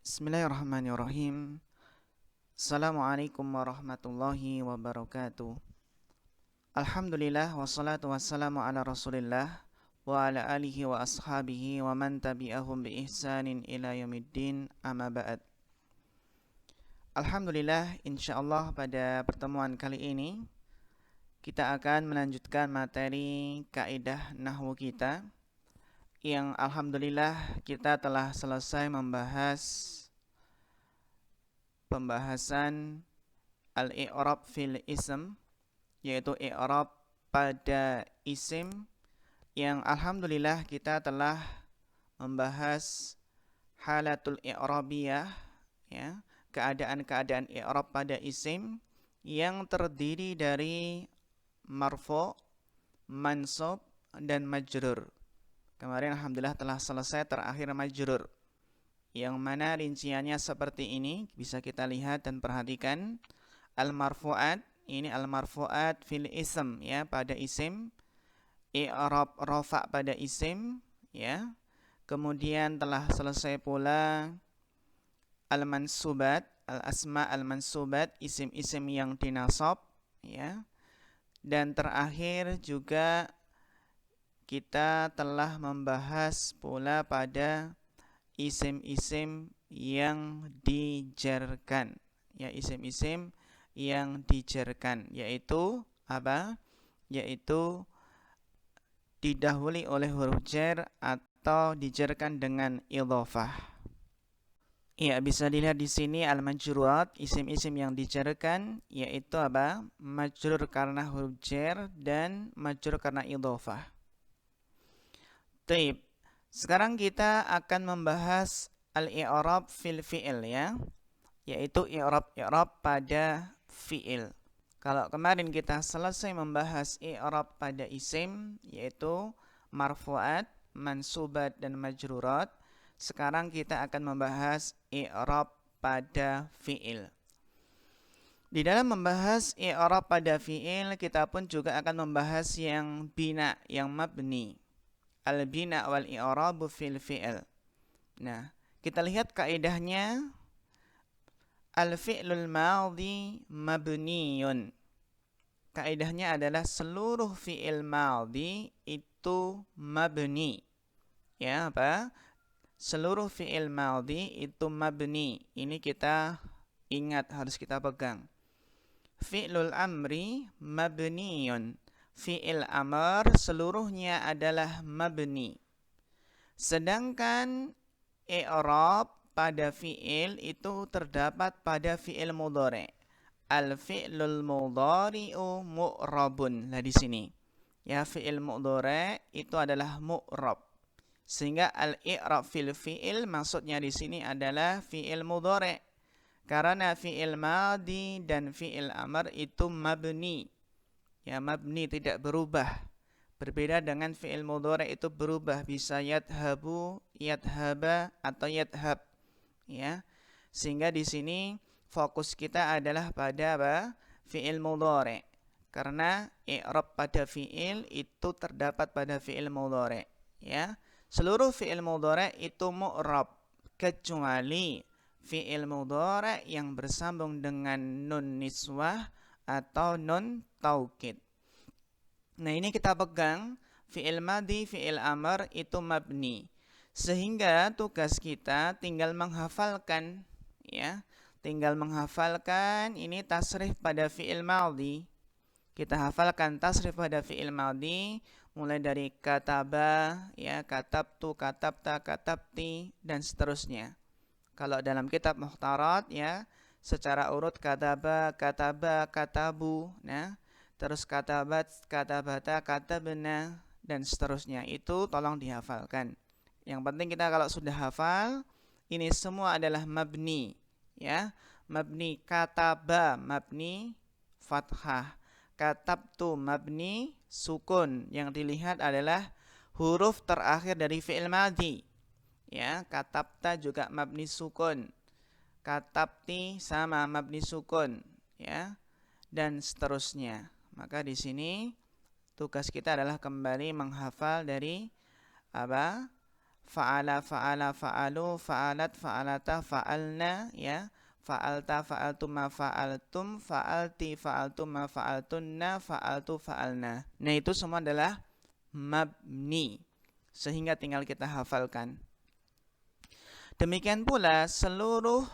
Bismillahirrahmanirrahim. Assalamualaikum warahmatullahi wabarakatuh. Alhamdulillah wassalatu wassalamu ala Rasulillah wa ala alihi wa ashabihi wa man tabi'ahum bi ihsanin ila yaumiddin, amma ba'd. Alhamdulillah, insyaallah pada pertemuan kali ini kita akan melanjutkan materi kaidah nahwu kita yang alhamdulillah kita telah selesai membahas pembahasan al-i'rab fil ism, yaitu i'rab pada isim, yang alhamdulillah kita telah membahas halatul i'rabiyah, ya, keadaan-keadaan i'rab pada isim yang terdiri dari marfu', mansub, dan majrur. Kemarin alhamdulillah telah selesai terakhir majrur, yang mana rinciannya seperti ini, bisa kita lihat dan perhatikan. Al-marfu'at, ini al-marfu'at fil ism, ya, pada isim. I'rab rafa' pada isim, ya. Kemudian telah selesai pula al-mansubat, al-asma al-mansubat, isim-isim yang dinasab, ya. Dan terakhir juga kita telah membahas pula pada isim-isim yang dijarkan, ya, isim-isim yang dijarkan, yaitu apa? Yaitu didahului oleh huruf jar atau dijarkan dengan idhofah. Ya, bisa dilihat di sini al-majrurat, isim-isim yang dijarkan, yaitu apa? Majrur karena huruf jar dan majrur karena idhofah. Taib. Sekarang kita akan membahas al-i'rab fil fi'il, ya, yaitu i'rab pada fi'il. Kalau kemarin kita selesai membahas i'rab pada isim, yaitu marfu'at, mansubat, dan majrurat, sekarang kita akan membahas i'rab pada fi'il. Di dalam membahas i'rab pada fi'il, kita pun juga akan membahas yang bina, yang mabni. Al-bina wal i'rabu fil fi'il. Nah, kita lihat kaidahnya. Al-fi'lul madhi mabniyun. Kaidahnya adalah seluruh fi'il madhi itu mabni. Ya, apa? Seluruh fi'il madhi itu mabni. Ini kita ingat, harus kita pegang. Fi'lul amri mabniyun. Fi'il amr seluruhnya adalah mabni. Sedangkan i'rab pada fi'il itu terdapat pada fi'il mudhari'. Al-fi'lul mudhari'u mu'rabun. Nah, di sini, ya, fi'il mudhari' itu adalah mu'rab. Sehingga al-i'rab fil fi'il maksudnya di sini adalah fi'il mudhari'. Karena fi'il madhi dan fi'il amr itu mabni. Ya, mabni tidak berubah. Berbeda dengan fi'il mudhari' itu berubah, bisa yadhabu, yadhaba, atau yadhab, ya. Sehingga di sini fokus kita adalah pada apa? Fi'il mudhari'. Karena i'rab pada fi'il itu terdapat pada fi'il mudhari', ya. Seluruh fi'il mudhari' itu mu'rab kecuali fi'il mudhari' yang bersambung dengan nun niswah atau nun taukid. Nah, ini kita pegang, fi'il madhi, fi'il amr itu mabni. Sehingga tugas kita tinggal menghafalkan, ya. Tinggal menghafalkan ini tasrif pada fi'il madhi. Kita hafalkan tasrif pada fi'il madhi mulai dari kataba, ya, katabtu, katabta, katabti, dan seterusnya. Kalau dalam kitab Muhtarat, ya, secara urut kataba, kataba, katabu, nah, terus katabat, katabata, katabna, dan seterusnya. Itu tolong dihafalkan. Yang penting kita kalau sudah hafal, ini semua adalah mabni, ya. Mabni kataba, mabni fathah. Katabtu, mabni sukun. Yang dilihat adalah huruf terakhir dari fi'il madhi. Ya, katabta juga mabni sukun. Katabti sama mabni sukun, ya, dan seterusnya. Maka di sini tugas kita adalah kembali menghafal dari apa? fa'ala, fa'ala, fa'alu, fa'alat, fa'alata, fa'alna, ya. Fa'alta, fa'altuma, fa'altum, fa'alti, fa'altuma, fa'altunna, fa'altu, fa'alna. Nah, itu semua adalah mabni. Sehingga tinggal kita hafalkan. Demikian pula seluruh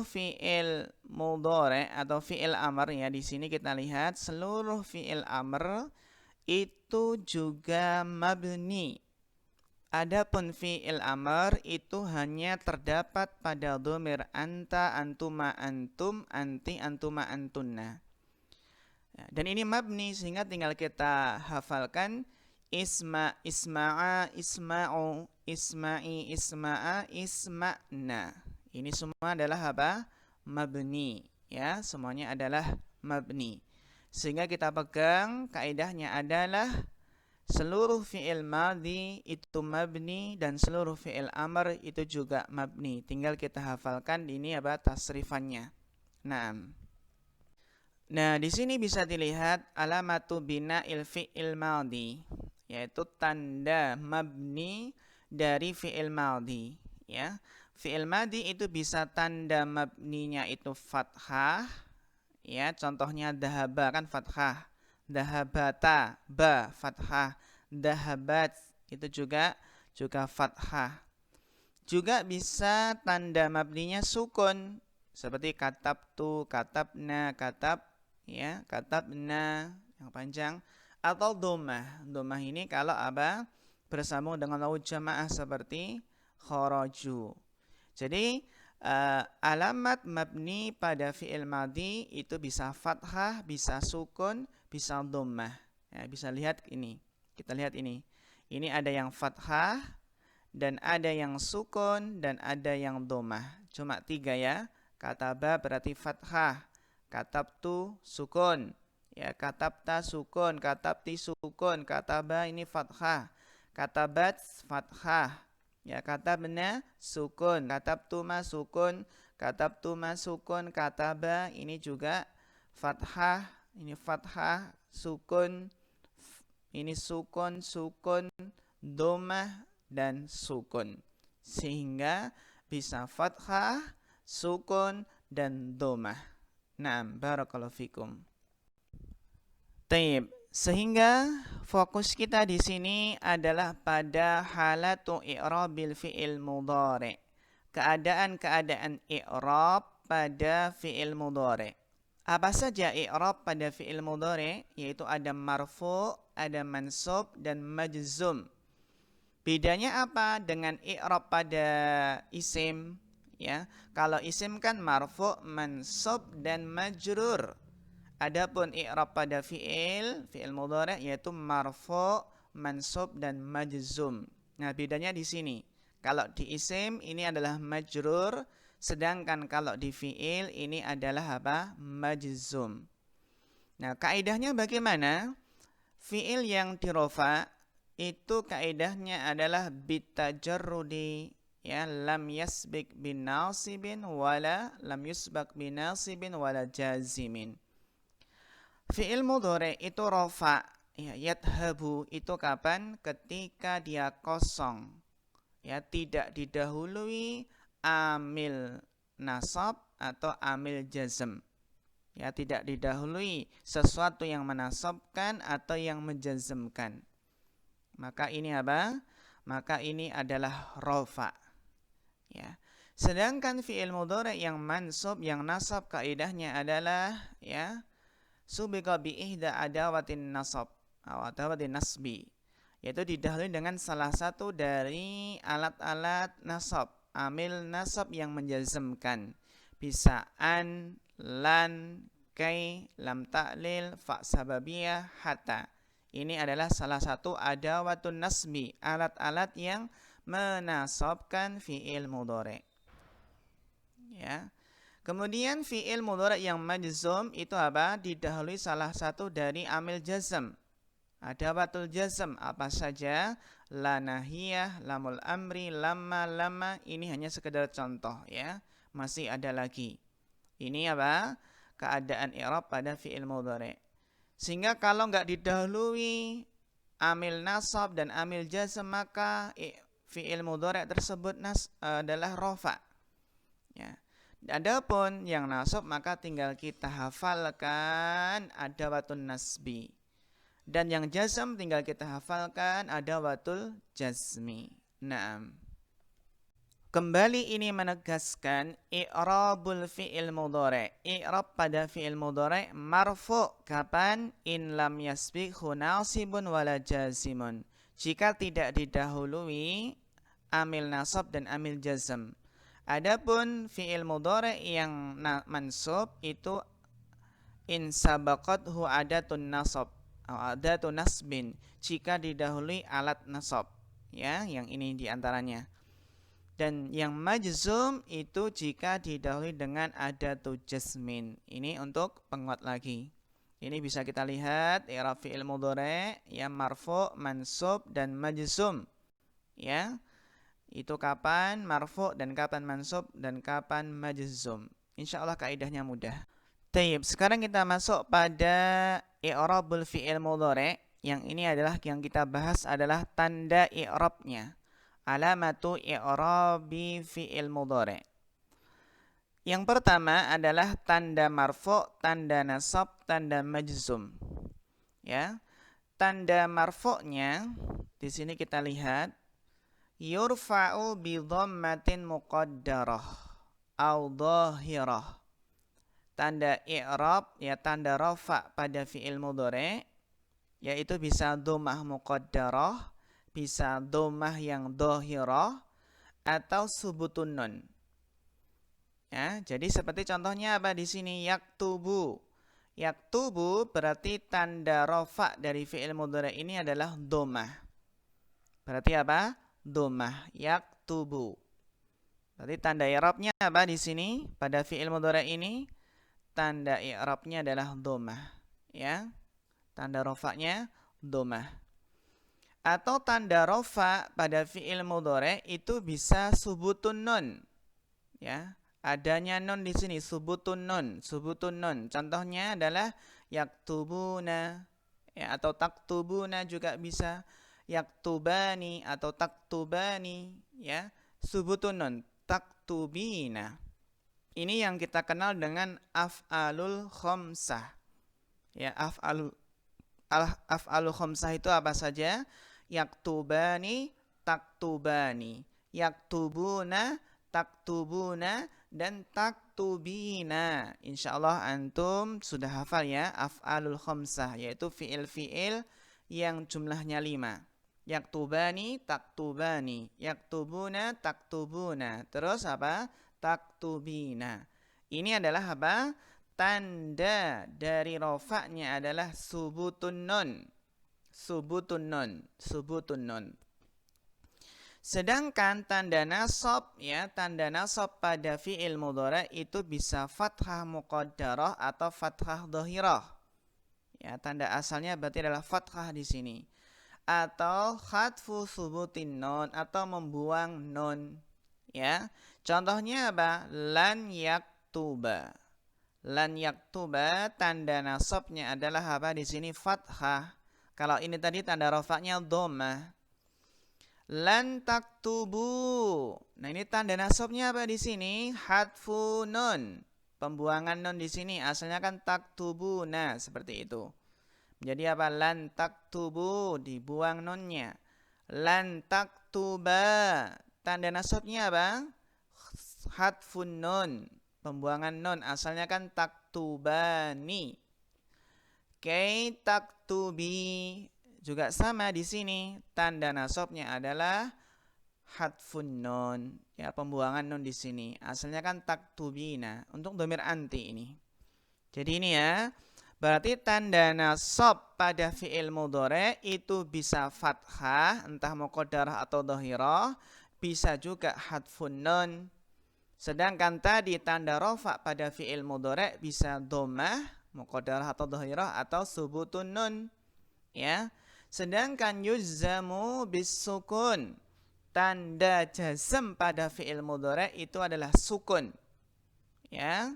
fi'il mudhari atau fi'il amr, ya, di sini kita lihat seluruh fi'il amr itu juga mabni. Adapun fi'il amr itu hanya terdapat pada dhamir anta, antuma, antum, anti, antuma, antunna. Dan ini mabni sehingga tinggal kita hafalkan isma, isma'a, isma'u, isma'i, isma'a, isma'na. Ini semua adalah apa? Mabni, ya, semuanya adalah mabni. Sehingga kita pegang kaidahnya adalah seluruh fi'il madhi itu mabni dan seluruh fi'il amr itu juga mabni. Tinggal kita hafalkan ini apa tasrifannya. Nah, di sini bisa dilihat alamatu bina'il fi'il madhi, yaitu tanda mabni dari fi'il madhi, ya. Fi'il madhi itu bisa tanda mabninya itu fathah, ya. Contohnya dahaba kan fathah. Dahabata, ba, fathah. Dahabat, itu juga fathah. Juga bisa tanda mabninya sukun, seperti katabtu, katabna, katabna, yang panjang. Atau domah. Domah ini kalau apa? Bersambung dengan wawu jamaah seperti kharaju. Jadi, alamat mabni pada fi'il madhi itu bisa fathah, bisa sukun, bisa dhammah. Ya, bisa lihat ini. Kita lihat ini. Ini ada yang fathah dan ada yang sukun dan ada yang dhammah. Cuma 3 ya. Kataba berarti fathah, katabtu sukun. Ya, katabta sukun, katabti sukun, kataba ini fathah. Katabat fathah. Ya, katabna sukun, katabtuma sukun, katabtuma sukun, kataba ini juga fathah, ini fathah, sukun, ini sukun, sukun, dhammah dan sukun. Sehingga bisa fathah, sukun dan dhammah. Naam, barakallahu fikum. Taib. Sehingga fokus kita di sini adalah pada halatu i'rabil fi'il mudhari. Keadaan-keadaan i'rab pada fi'il mudhari. Apa saja i'rab pada fi'il mudhari? Yaitu ada marfu', ada mansub dan majzum. Bedanya apa dengan i'rab pada isim? Ya, kalau isim kan marfu', mansub dan majrur. Adapun i'rab pada fi'il mudhari yaitu marfu', mansub dan majzum. Nah, bedanya di sini. Kalau di isim ini adalah majrur, sedangkan kalau di fi'il ini adalah apa? Majzum. Nah, kaidahnya bagaimana? Fi'il yang dirofa itu kaidahnya adalah bitajarrudi, ya, lam yasbik bin nasibin wala lam yusbak bin nasibin wala jazimin. Fi'il mudhari itu rofa, ya, yadhabu itu kapan? Ketika dia kosong, ya, tidak didahului amil nasab atau amil jazm, ya, tidak didahului sesuatu yang menasabkan atau yang menjazmkan. Maka ini apa? Maka ini adalah rofa, ya. Sedangkan fi'il mudhari yang mansub, yang nasab, kaidahnya adalah, ya, subiqa bi ihda adawatin nasab atau adawatin nasbi, yaitu didahului dengan salah satu dari alat-alat nasab, amil nasab yang menjazmkan. Bisa an, lan, kai, lam ta'lil, fa sababiyah, hatta. Ini adalah salah satu adawatun nasbi, alat-alat yang menasabkan fi'il mudhari. Ya. Kemudian fi'il mudhari yang majzum itu apa? Didahului salah satu dari amil jazm. Adawatul jazm apa saja? La nahiyah, lamul amri, lama, ini hanya sekedar contoh, ya. Masih ada lagi. Ini apa? Keadaan i'rab pada fi'il mudhari. Sehingga kalau enggak didahului amil nasab dan amil jazm, maka fi'il mudhari' tersebut adalah rafa. Ya. Adapun yang nasab maka tinggal kita hafalkan adawatun nasbi. Dan yang jazm tinggal kita hafalkan adawatul jazmi. Naam. Kembali ini menegaskan i'rabul fi'il mudhari'. I'rab pada fi'il mudhari' marfu' kapan? In lam yasbiqhu nasibun wala jazimun. Jika tidak didahului amil nasab dan amil jazm. Adapun fi'il mudhari' yang mansub itu in sabaqathu adatun nasab atau adatun nasbin, jika didahului alat nasab. Ya, yang ini diantaranya. Dan yang majzum itu jika didahului dengan adatu jazmin. Ini untuk penguat lagi. Ini bisa kita lihat i'rab fi'il mudhari' yang marfu', mansub dan majzum. Ya. Itu kapan marfu' dan kapan mansub dan kapan majzum. Insyaallah kaidahnya mudah. Taib, sekarang kita masuk pada i'rabul fi'il mudhari'. Yang ini adalah yang kita bahas adalah tanda i'rabnya. Alamatu i'rabi fi'il mudhari'. Yang pertama adalah tanda marfu', tanda nasab, tanda majzum. Ya. Tanda marfu'nya di sini kita lihat yurfa'u bi dhammatin muqaddarah au dhahirah. Tanda i'rab ya tanda rafa pada fi'il mudhari' yaitu bisa dhammah muqaddarah, bisa dhammah yang dhahirah atau subutun nun. Ya, jadi seperti contohnya apa di sini? Yaktubu. Yaktubu berarti tanda rafa dari fi'il mudhari' ini adalah dhammah. Berarti apa? Dhammah. Yaktubu. Berarti tanda i'rabnya apa di sini? Pada fi'il mudhari' ini tanda i'rabnya adalah dhammah. Ya. Tanda rafa'nya dhammah. Atau tanda rafa pada fi'il mudhari' itu bisa subutun nun. Ya, adanya nun di sini subutun nun, subutun nun. Contohnya adalah yaktubuna ya, atau taktubuna juga bisa. Yaktubani atau taktubani ya, subutun nun, taktubina. Ini yang kita kenal dengan af'alul khamsah. Ya, af'alul khamsah itu apa saja? Yaktubani, taktubani, yaktubuna, taktubuna, dan taktubina. Insyaallah antum sudah hafal ya af'alul khamsah, yaitu fi'il-fi'il yang jumlahnya 5. Yaktubani, taktubani, yaktubuna, taktubuna. Terus apa? Taktubina. Ini adalah apa? Tanda dari rofa'nya adalah subutun nun. Subutun nun, subutun nun. Sedangkan tanda nasab ya, tanda nasab pada fi'il mudhari' itu bisa fathah muqaddarah atau fathah dhahirah. Ya, tanda asalnya berarti adalah fathah di sini. Atau khatfu subutin nun atau membuang nun. Ya. Contohnya apa? Lan yaktuba. Lan yaktuba tanda nasabnya adalah apa di sini? Fathah. Kalau ini tadi tanda rafa'nya dhammah. Lan taktubu. Nah, ini tanda nasabnya apa di sini? Hadfu nun. Pembuangan nun di sini asalnya kan taktubuna, seperti itu. Jadi apa? Lan taktubu, dibuang nunnya. Lan taktuba. Tanda nasabnya apa? Hadfun nun. Pembuangan nun asalnya kan taktubani. Kay taktubi. Juga sama di sini. Tanda nasabnya adalah hadfun nun. Ya, pembuangan nun di sini. Asalnya kan taktubina. Untuk dhamir anti ini. Jadi ini ya. Berarti tanda nasab pada fi'il mudhari' itu bisa fathah, entah muqaddarah atau dhahirah, bisa juga hadfun nun. Sedangkan tadi tanda rafa pada fi'il mudhari' bisa dhammah, muqaddarah atau dhahirah atau subutun nun. Ya. Sedangkan yuzzamu bisukun. Tanda jazm pada fi'il mudhari' itu adalah sukun. Ya.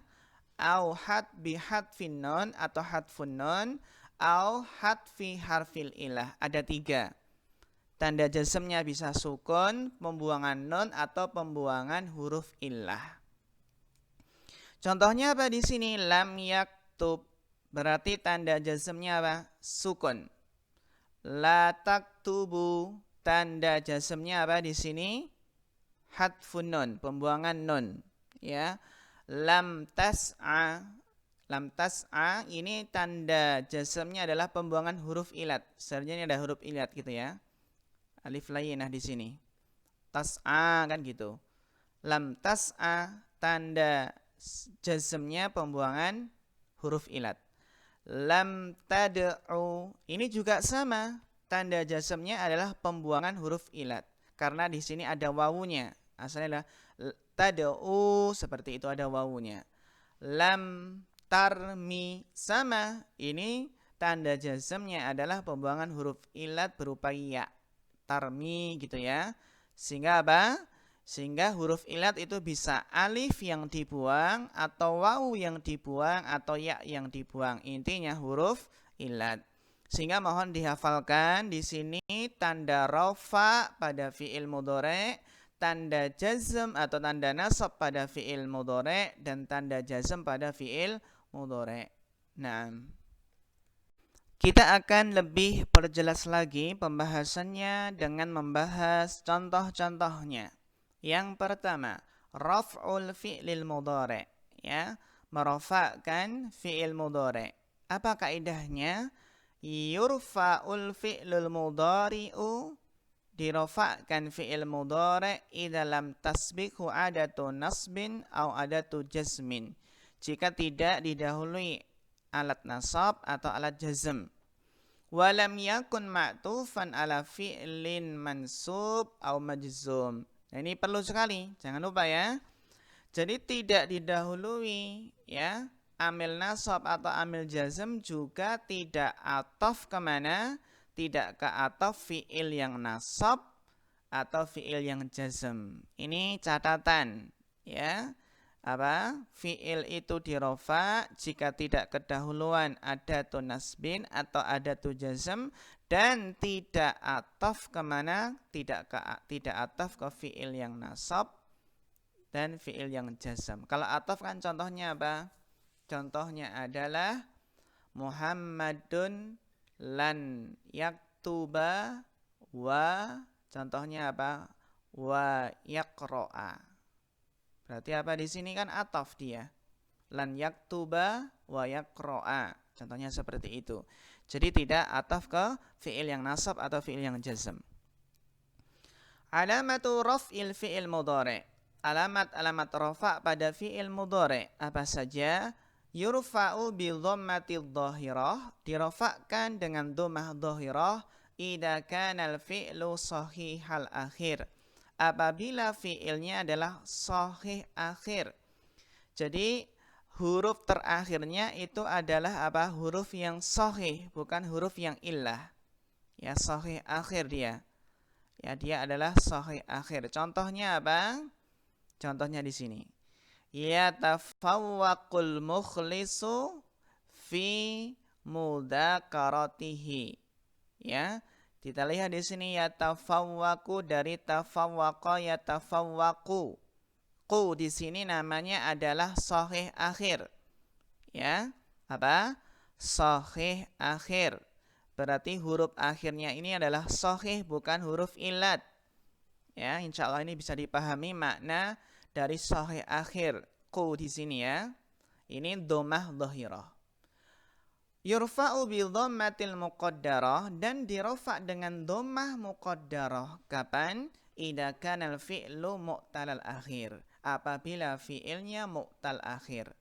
Au had bihadfin nun atau hadfun nun au hatfi harfil ilah. Ada 3. Tanda jazmnya bisa sukun, pembuangan nun, atau pembuangan huruf ilah. Contohnya apa di sini? Lam yaktub. Berarti tanda jazmnya apa? Sukun. La taktubu. Tanda jazmnya apa di sini? Hatfun nun, pembuangan nun. Ya. Lam tas'a. Lam tas'a ini tanda jazmnya adalah pembuangan huruf ilat. Sebenarnya ini ada huruf ilat gitu ya. Alif lainah di sini. Tas'a kan gitu. Lam tas'a tanda jazmnya pembuangan huruf ilat. Lam tad'u ini juga sama. Tanda jazmnya adalah pembuangan huruf ilat. Karena di sini ada wawunya. Asalnya adalah tad'u seperti itu ada wawunya. Lam tarmi sama. Ini tanda jazmnya adalah pembuangan huruf ilat berupa ya. Tarmi gitu ya. Sehingga apa? Sehingga huruf ilat itu bisa alif yang dibuang atau wawu yang dibuang atau ya yang dibuang. Intinya huruf ilat. Sehingga mohon dihafalkan di sini tanda rafa pada fiil mudhari', tanda jazm atau tanda nasab pada fiil mudhari' dan tanda jazm pada fiil mudhari'. Nah, kita akan lebih perjelas lagi pembahasannya dengan membahas contoh-contohnya. Yang pertama, raf'ul fi'lil mudhari', ya, merofakkan fi'il mudhari'. Apa kaidahnya? Yurfa'ul fi'lul mudhari'u, dirofakkan fi'il mudhari' idza lam tasbiqhu adatu nasbin au adatu jazmin. Jika tidak didahului alat nasab atau alat jazm. Walam yakun ma'tufan ala fi'lin mansub au majzum. Nah, ini perlu sekali, jangan lupa ya. Jadi tidak didahului ya amil nasab atau amil jazm, juga tidak ataf kemana? Tidak ke ataf fi'il yang nasab atau fi'il yang jazm. Ini catatan ya. Apa? Fi'il itu dirofa jika tidak kedahuluan adatu nasbin atau adatu jazm dan tidak ataf kemana? Tidak ataf ke fi'il yang nasab dan fi'il yang jazm. Kalau ataf kan contohnya apa? Contohnya adalah Muhammadun lan yaktuba wa, contohnya apa? Wa yaqra'a. Berarti apa di sini kan ataf dia. Lan yaktuba wa yaqra'a. Contohnya seperti itu. Jadi tidak ataf ke fi'il yang nasab atau fi'il yang jazm. Alamatu raf'il fi'il mudhari'. Alamat-alamat rafa' pada fi'il mudhari' apa saja? Yurfa'u bi dhammatid dhahirah, dirafa'kan dengan dhammah dhahirah idza kana al-fi'lu sahihal akhir. Apabila fi'ilnya adalah sahih akhir. Jadi huruf terakhirnya itu adalah apa? Huruf yang sahih, bukan huruf yang illah. Ya, sahih akhir dia. Ya, dia adalah sahih akhir. Contohnya apa? Contohnya di sini. Yatafawwaqul mukhlisu fi mudzakaratihi. Ya, kita lihat di sini yatafawwaqu dari tafawwaqa yatafawwaqu. Qu di sini namanya adalah sahih akhir. Ya, apa? Sahih akhir. Berarti huruf akhirnya ini adalah sahih, bukan huruf ilat. Ya, insya Allah ini bisa dipahami makna dari sahih akhir. Qu di sini ya. Ini dhammah dhahirah. Yurfa'u bi dhammatil muqaddarah, dan dirofa dengan dhammah muqaddarah. Kapan? Idza kana al-fi'lu mu'tal al-akhir. Apabila fi'ilnya mu'tal akhir.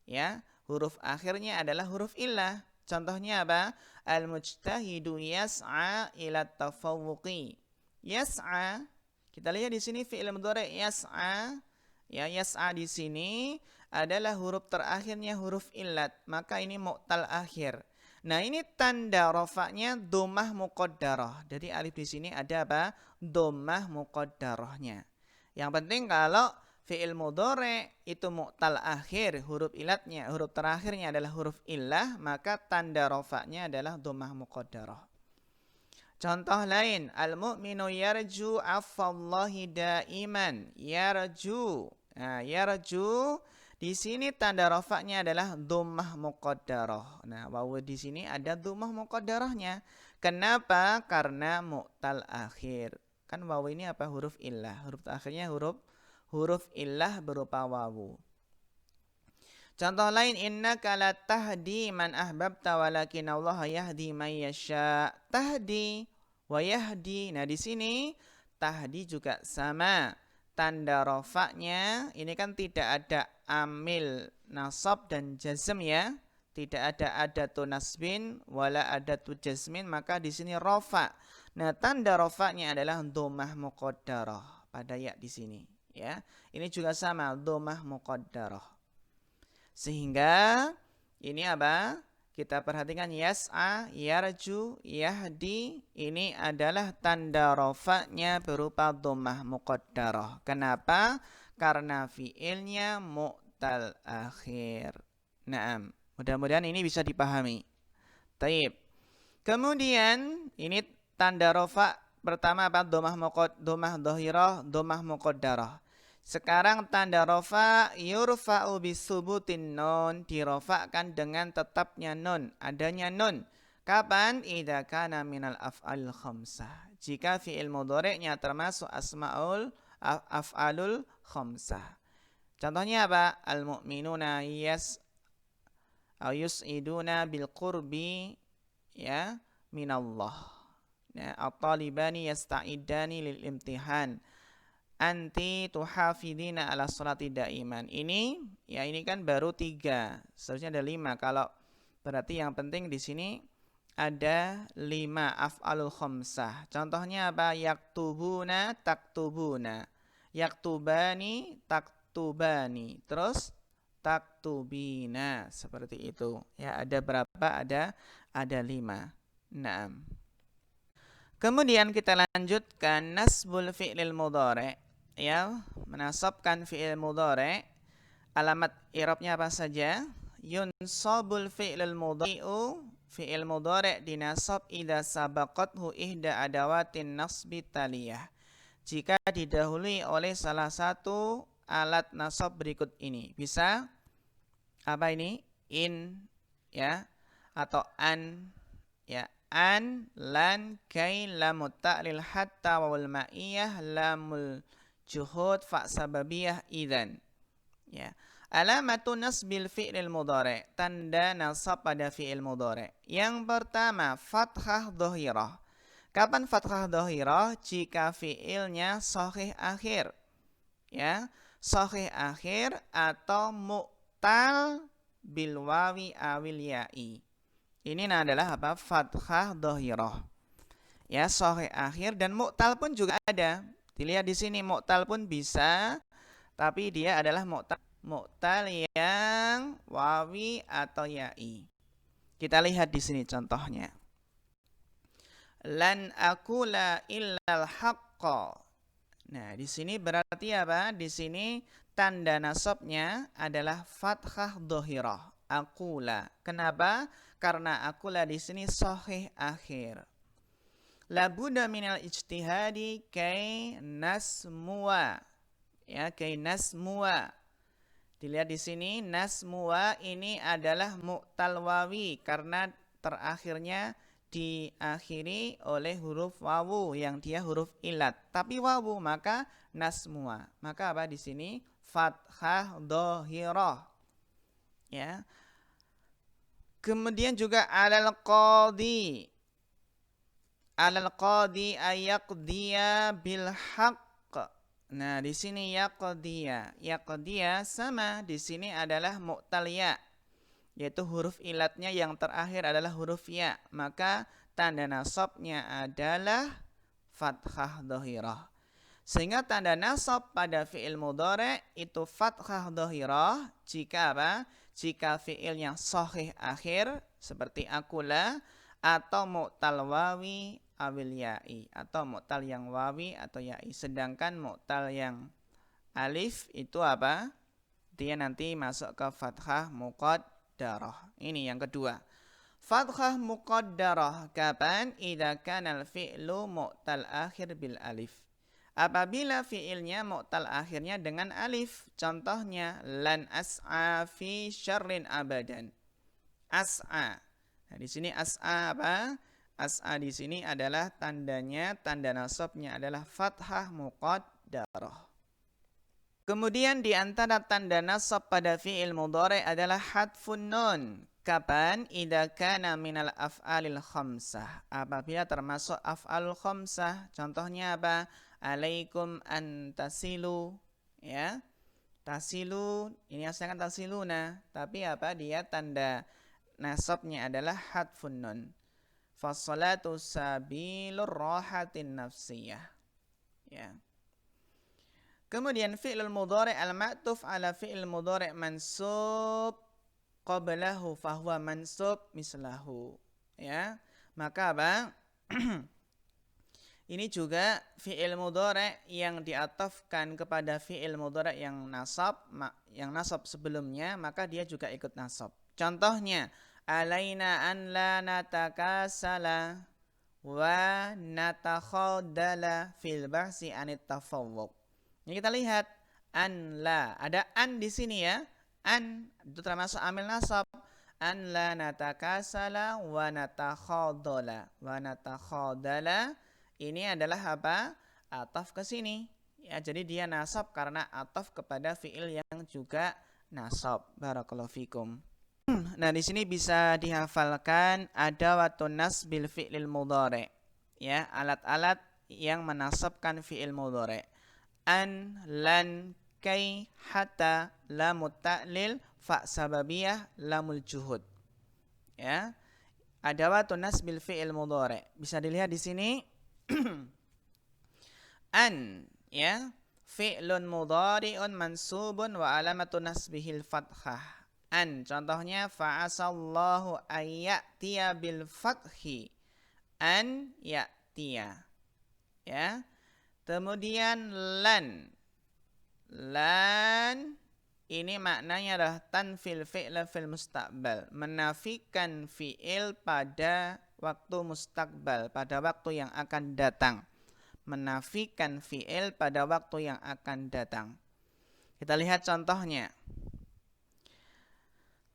Ya, huruf akhirnya adalah huruf illah. Contohnya apa? Al-mujtahidu yas'a ila tafawwuqi. Yas'a, kita lihat di sini fi'il mudhari' yas'a. Ya, yas'a di sini adalah huruf terakhirnya huruf illat, maka ini mu'tal akhir. Nah, ini tanda rafa'nya dhammah muqaddarah. Jadi alif di sini ada apa? Dhammah muqaddarahnya. Yang penting kalau fi'il mudhari itu mu'tal akhir, huruf ilatnya, huruf terakhirnya adalah huruf illah, maka tanda rafa'nya adalah dhammah muqaddarah. Contoh lain, al-mu'minu yarju afwallahi daiman. Yarju. Nah, yarju di sini tanda rafa'nya adalah dhammah muqaddarah. Nah, wawu di sini ada dhammah muqaddarahnya. Kenapa? Karena mu'tal akhir. Kan wawu ini apa? Huruf illah. Huruf akhirnya huruf illah berupa wawu. Contoh lain, innaka la tahdi man ahbabta walakin Allah yahdi man yasha. Tahdi wa yahdi. Nah, di sini tahdi juga sama. Tanda rafa'nya ini kan tidak ada amil nasab dan jazm ya. Tidak ada adatu nasbin wala adatu jazmin, maka di sini rafa. Nah, tanda rafa'nya adalah dhammah muqaddarah pada ya di sini ya. Ini juga sama, dhammah muqaddarah. Sehingga ini apa? Kita perhatikan yas'a, yarju, yahdi. Ini adalah tanda rafa'nya berupa dhammah muqaddarah. Kenapa? Karena fi'ilnya mu'tal akhir. Naam. Mudah-mudahan ini bisa dipahami. Taib. Kemudian ini tanda rafa' pertama apa? Dhammah dhahirah, dhammah muqaddarah. Sekarang tanda rafa yurfa'u bisubutin nun, dirofakkan dengan tetapnya nun, adanya nun. Kapan? Idza kana minal af'al khamsah. Jika fi'il mudhari'nya termasuk af'alul khamsah. Contohnya apa? Al-mu'minuna yus'iduna bil qurbi ya minallah. Ya, at-talibani yasta'idani lil imtihan. Anti tuhafidina ala sholati daiman. Ini kan baru 3. Seharusnya ada 5. Kalau berarti yang penting di sini ada 5 af'alul khamsah. Contohnya apa? Yaktubuna, taktubuna. Yaktubani, taktubani. Terus taktubina, seperti itu. Ya, ada berapa? Ada 5. Naam. Kemudian kita lanjutkan nasbul fi'lil mudhari'. Ya, menasabkan fi'il mudhari'. Alamat i'rabnya apa saja? Yunsabul fi'lil mudhari'u, fi'il mudhari' dinasab idza sabaqathu ihda adawatin nasbi taliyah. Jika didahului oleh salah satu alat nasab berikut ini. Bisa apa ini? In ya, atau an ya. An, lan, kai, lamut ta'lil hatta wal ma'iyah, lamul juhud, fa sababiyah, idzan. Ya. Alamatu nasbil fi'lil mudhari', tanda nasab pada fi'il mudhari'. Yang pertama, fathah dhahirah. Kapan fathah dhahirah? Jika fi'ilnya shahih akhir. Ya, shahih akhir atau mu'tal bil wawi awil ya'i. Ini adalah apa? Fathah dhahirah. Ya, shahih akhir dan mu'tal pun juga ada. Dilihat di sini mu'tal pun bisa, tapi dia adalah mu'tal yang wawi atau ya'i. Kita lihat di sini contohnya. Lan akula illal haqqa. Nah, di sini berarti apa? Di sini tanda nasabnya adalah fathah dhahirah. Akula. Kenapa? Karena akula di sini shahih akhir. Labuda minal ijtihadi kay nasmuwa. Ya, kay nasmuwa. Dilihat di sini nasmuwa ini adalah mu'tal wawi karena terakhirnya diakhiri oleh huruf wawu yang dia huruf ilat. Tapi wawu maka nasmuwa. Maka apa di sini? Fathah dhahirah. Ya. Kemudian juga alal qadi ayaqdiya bil haqq. Nah, di sini yaqdiya sama, di sini adalah mu'tal ya, yaitu huruf ilatnya yang terakhir adalah huruf ya, maka tanda nasabnya adalah fathah dhahirah. Sehingga tanda nasab pada fi'il mudhari' itu fathah dhahirah jika apa? Jika fi'ilnya shahih akhir seperti akula, atau mu'tal wawi awil ya'i, atau mu'tal yang wawi atau ya'i. Sedangkan mu'tal yang alif itu apa? Dia nanti masuk ke fathah muqaddarah. Ini yang kedua. Fathah muqaddarah kapan? Idza kana al-fi'lu mu'tal akhir bil alif. Apabila fi'ilnya mu'tal akhirnya dengan alif. Contohnya lan as'a fi syarrin abadan. As'a. Nah, di sini as'a apa? As'a di sini adalah tandanya, tanda nasabnya adalah fathah muqaddarah. Kemudian di antara tanda nasab pada fi'il mudhari' adalah hadfun nun. Kapan? Idza kana minal af'alil khamsah. Apabila termasuk af'alul khamsah. Contohnya apa? Alaikum an tasilu. Ya. Tasilu, ini asalkan tasiluna. Tapi apa? Dia tanda nasabnya adalah hadfun nun. Fassalatu sabilur rahatin nafsiyah. Ya. Kemudian fi'lul mudhari' al-ma'tuf ala fi'il mudhari' mansub qablahu fahuwa mansub mislahu. Ya. Maka apa? Ini juga fi'il mudhari' yang diatafkan kepada fi'il mudhari' yang nasab sebelumnya, maka dia juga ikut nasab. Contohnya, alaina an la natakasala wa natakhadala fil bahsi anit tafawwuq. Ini kita lihat an la, ada an di sini ya. An itu termasuk amil nasab. An la natakasala wa natakhadala. Wa natakhadala ini adalah apa? Ataf ke sini. Ya, jadi dia nasab karena ataf kepada fiil yang juga nasab. Barakallahu fikum. Nah, di sini bisa dihafalkan adawatun nasbil fi'lil mudhari'. Ya, alat-alat yang menasabkan fi'il mudhari'. An, lan, kai, hatta, lamut ta'lil, fa sababiyah, lamul juhud. Ya. Adawatun nasbil fi'il mudhari'. Bisa dilihat di sini. An, ya. Fi'lun mudhari'un mansubun wa alamatun nasbihil fathah. An, contohnya fa'asallahu ayyatiya bil fathi. An ya'tiya. Ya. Kemudian lan. Lan ini maknanya adalah tanfil fi'la fil mustaqbal, menafikan fi'il pada waktu mustaqbal, pada waktu yang akan datang. Menafikan fi'il pada waktu yang akan datang. Kita lihat contohnya.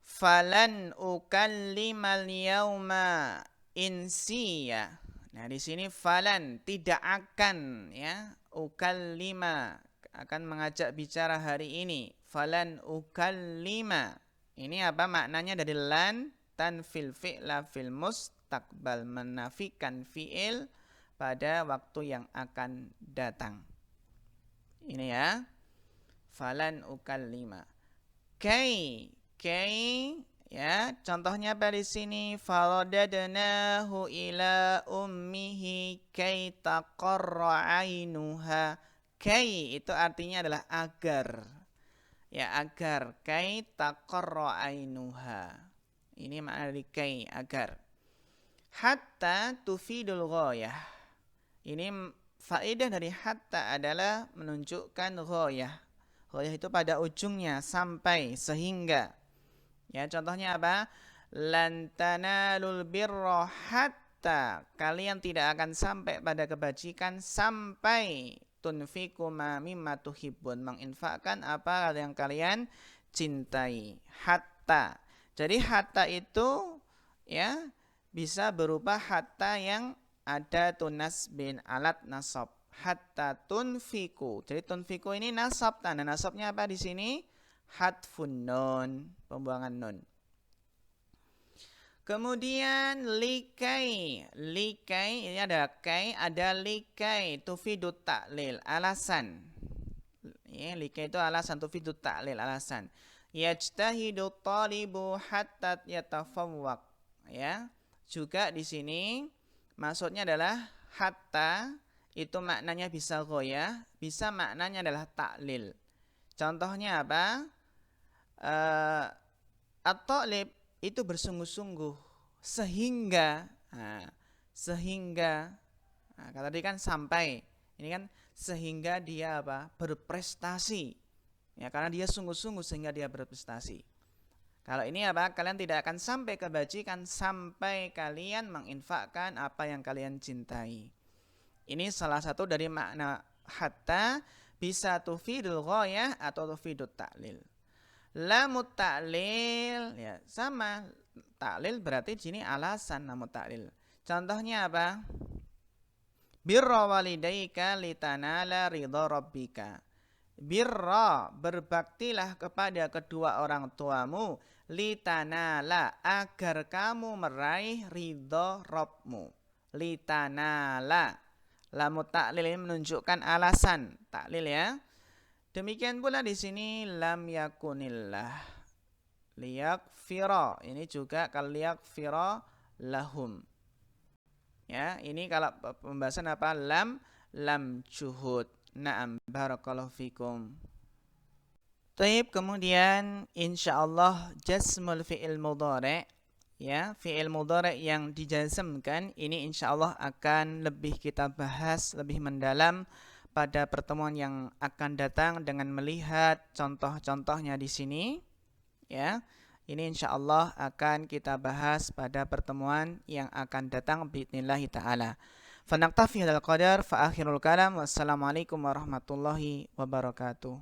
Falan ukallimal yauma insiya. Nah, di sini falan tidak akan ya, ukallima akan mengajak bicara hari ini. Falan ukallima. Ini apa maknanya dari lan? Tanfil fi'la fil mustaqbal, menafikan fi'il pada waktu yang akan datang. Ini ya. Falan ukallima. Kai ya, contohnya pada sini faradadnahu ila ummihi kay taqarra ainuha. Kay itu artinya adalah agar. Ya, agar kay taqarra ainuha. Ini makna dari kay, agar. Hatta tufidul ghayah. Ini faedah dari hatta adalah menunjukkan ghayah. Ghayah itu pada ujungnya, sampai, sehingga. Ya, contohnya apa? Lan tanalul birra hatta, kalian tidak akan sampai pada kebajikan sampai tunfiqu ma mimma tuhibbun, menginfakkan apa yang kalian cintai. Hatta. Jadi hatta itu ya bisa berupa hatta yang ada tunas bin alat nasab. Hatta tunfiqu. Jadi tunfiqu ini nasab. Tanda nasabnya apa di sini? Hadfun nun, pembuangan nun. Kemudian likai ini ada kai, ada likai tufidut ta'lil, alasan. Ya, likai itu alasan, tufidut ta'lil, alasan. Yajtahidu talibu hatta yatafawwaq. Ya, juga di sini maksudnya adalah hatta itu maknanya bisa ghayah, bisa maknanya adalah ta'lil. Contohnya apa? At-talib itu bersungguh-sungguh sehingga kata tadi kan sampai, ini kan sehingga dia apa? Berprestasi. Ya, karena dia sungguh-sungguh sehingga dia berprestasi. Kalau ini apa? Kalian tidak akan sampai kebajikan sampai kalian menginfakkan apa yang kalian cintai. Ini salah satu dari makna hatta, bisa tufidul ghayah atau tufidul ta'lil. Lamut ta'lil ya sama, ta'lil berarti di sini alasan lamut ta'lil. Contohnya apa? Birra walidaika litanala ridha rabbika. Birra, berbaktilah kepada kedua orang tuamu, litanala, agar kamu meraih ridha Rabbmu. Litanala. Lamut ta'lil ini menunjukkan alasan. Ta'lil ya. Demikian pula di sini lam yakunillah. Liyakfira. Ini juga kaliyakfira lahum. Ya, ini kalau pembahasan apa? Lam juhud. Na'am, barakallahu fikum. Taib, kemudian insyaallah jasmul fi'il mudhari', ya, fi'il mudhari' yang dijazmkan ini insyaallah akan lebih kita bahas lebih mendalam pada pertemuan yang akan datang dengan melihat contoh-contohnya di sini, ya. Ini insyaallah akan kita bahas pada pertemuan yang akan datang biidznillah taala. Fanaktafi hadzal qadar fa akhirul kalam wassalamualaikum warahmatullahi wabarakatuh.